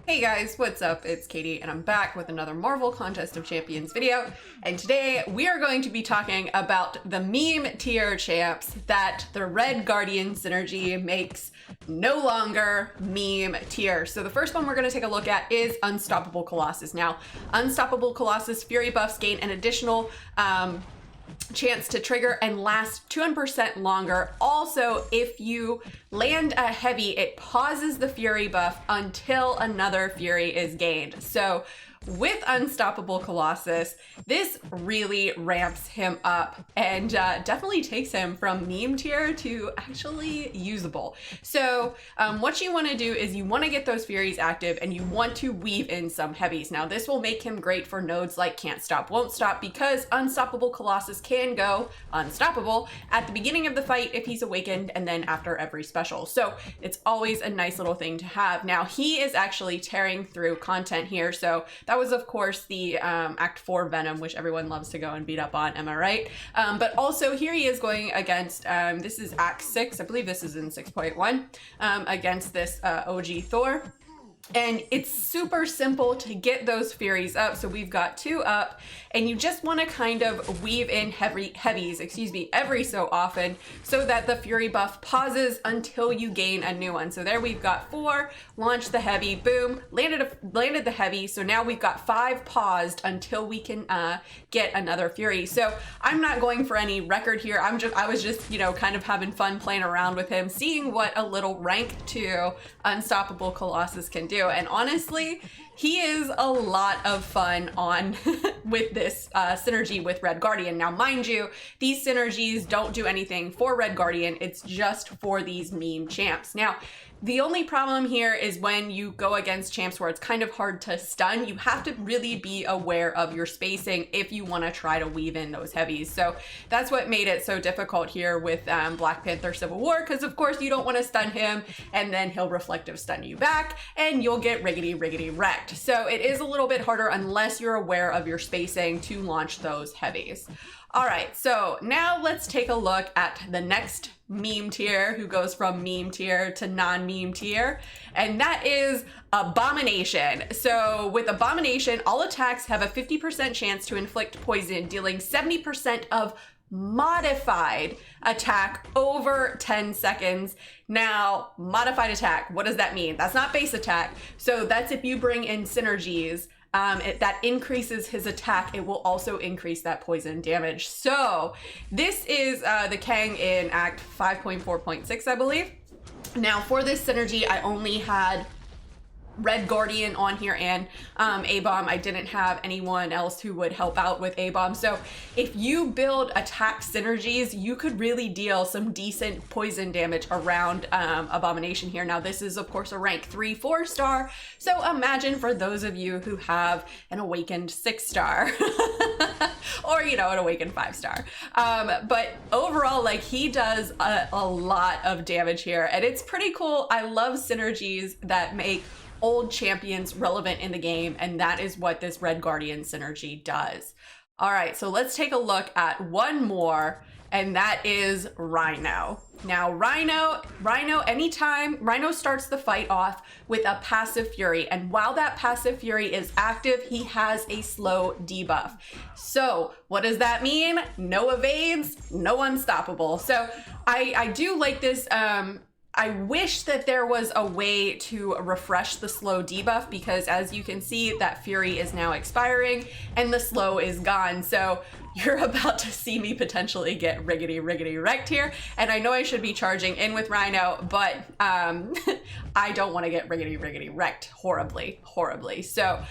Hey guys, what's up? It's Katie and I'm back with another Marvel Contest of Champions video. And today we are going to be talking about the meme tier champs that the Red Guardian synergy makes no longer meme tier. So the first one we're going to take a look at is Unstoppable Colossus. Now, Unstoppable Colossus Fury buffs gain an additional chance to trigger and last 200% longer. Also, if you land a heavy, it pauses the Fury buff until another Fury is gained. So with Unstoppable Colossus, this really ramps him up and definitely takes him from meme tier to actually usable. So what you want to do is you want to get those Furies active and you want to weave in some heavies. Now this will make him great for nodes like Can't Stop, Won't Stop, because Unstoppable Colossus can go unstoppable at the beginning of the fight if he's awakened and then after every special. So it's always a nice little thing to have. Now he is actually tearing through content here. So that was of course the Act 4 Venom, which everyone loves to go and beat up on, am I right? But also here he is going against, this is Act 6, I believe this is in 6.1, against this OG Thor. And it's super simple to get those Furies up. So we've got 2 up and you just want to kind of weave in heavies, every so often so that the Fury buff pauses until you gain a new one. So there we've got 4, launched the heavy, boom, landed the heavy. So now we've got 5 paused until we can get another Fury. So I'm not going for any record here. I was just, you know, kind of having fun playing around with him, seeing what a little rank 2 Unstoppable Colossus can do. And honestly, he is a lot of fun on with this synergy with Red Guardian. Now, mind you, these synergies don't do anything for Red Guardian. It's just for these meme champs. Now, the only problem here is when you go against champs where it's kind of hard to stun, you have to really be aware of your spacing if you want to try to weave in those heavies. So that's what made it so difficult here with Black Panther Civil War, because of course you don't want to stun him and then he'll reflective stun you back and you'll get riggedy wrecked. So it is a little bit harder unless you're aware of your spacing to launch those heavies. All right, so now let's take a look at the next meme tier who goes from meme tier to non-meme tier, and that is Abomination. So with Abomination, all attacks have a 50% chance to inflict poison, dealing 70% of modified attack over 10 seconds. Now, modified attack, what does that mean? That's not base attack. So that's if you bring in synergies, that increases his attack. It will also increase that poison damage. So this is the Kang in Act 5.4.6, I believe. Now for this synergy, I only had Red Guardian on here and A-Bomb. I didn't have anyone else who would help out with A-Bomb. So if you build attack synergies, you could really deal some decent poison damage around Abomination here. Now this is of course a rank 3-4 star. So imagine for those of you who have an awakened 6 star or, you know, an awakened 5 star. But overall, like, he does a lot of damage here and it's pretty cool. I love synergies that make old champions relevant in the game, and that is what this Red Guardian synergy does. All right, so let's take a look at one more, and that is Rhino. Now Rhino, anytime Rhino starts the fight off with a passive Fury, and while that passive Fury is active, he has a slow debuff. So what does that mean? No evades, no unstoppable. So I do like this. I wish that there was a way to refresh the slow debuff, because as you can see, that Fury is now expiring and the slow is gone. So you're about to see me potentially get riggedy wrecked here. And I know I should be charging in with Rhino, but I don't want to get riggedy wrecked horribly. So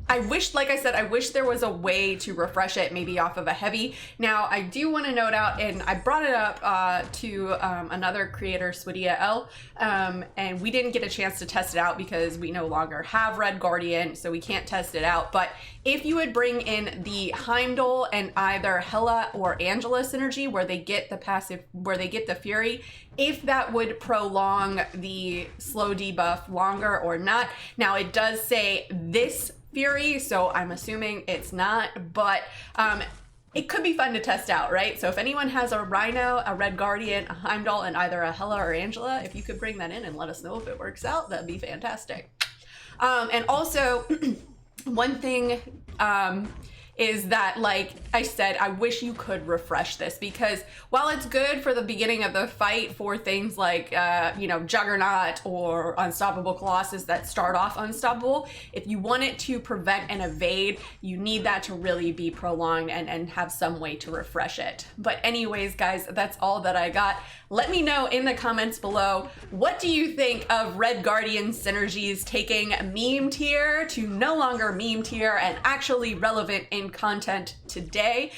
I wish, like I said, I wish there was a way to refresh it, maybe off of a heavy. Now I do want to note out, and I brought it up to another creator, Swidia L, and we didn't get a chance to test it out because we no longer have Red Guardian, so we can't test it out. But if you would bring in the Heimdall and either Hela or Angela synergy, where they get the passive, where they get the Fury, if that would prolong the slow debuff longer or not. Now it does say this Fury, so I'm assuming it's not, but it could be fun to test out, right? So if anyone has a Rhino, a Red Guardian, a Heimdall, and either a Hela or Angela, if you could bring that in and let us know if it works out, that'd be fantastic. And also, one thing is that, like I said, I wish you could refresh this, because while it's good for the beginning of the fight for things like, you know, Juggernaut or Unstoppable Colossus that start off unstoppable, if you want it to prevent and evade, you need that to really be prolonged and have some way to refresh it. But anyways, guys, that's all that I got. Let me know in the comments below, what do you think of Red Guardian synergies taking meme tier to no longer meme tier and actually relevant in content today?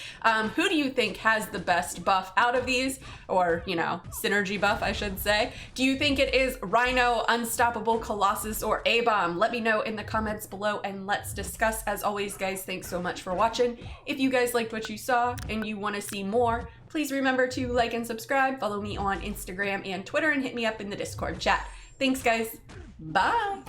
Who do you think has the best buff out of these? Or, you know, synergy buff, I should say. Do you think it is Rhino, Unstoppable Colossus, or A-Bomb? Let me know in the comments below and let's discuss. As always, guys, thanks so much for watching. If you guys liked what you saw and you want to see more, please remember to like and subscribe, follow me on Instagram and Twitter, and hit me up in the Discord chat. Thanks, guys. Bye.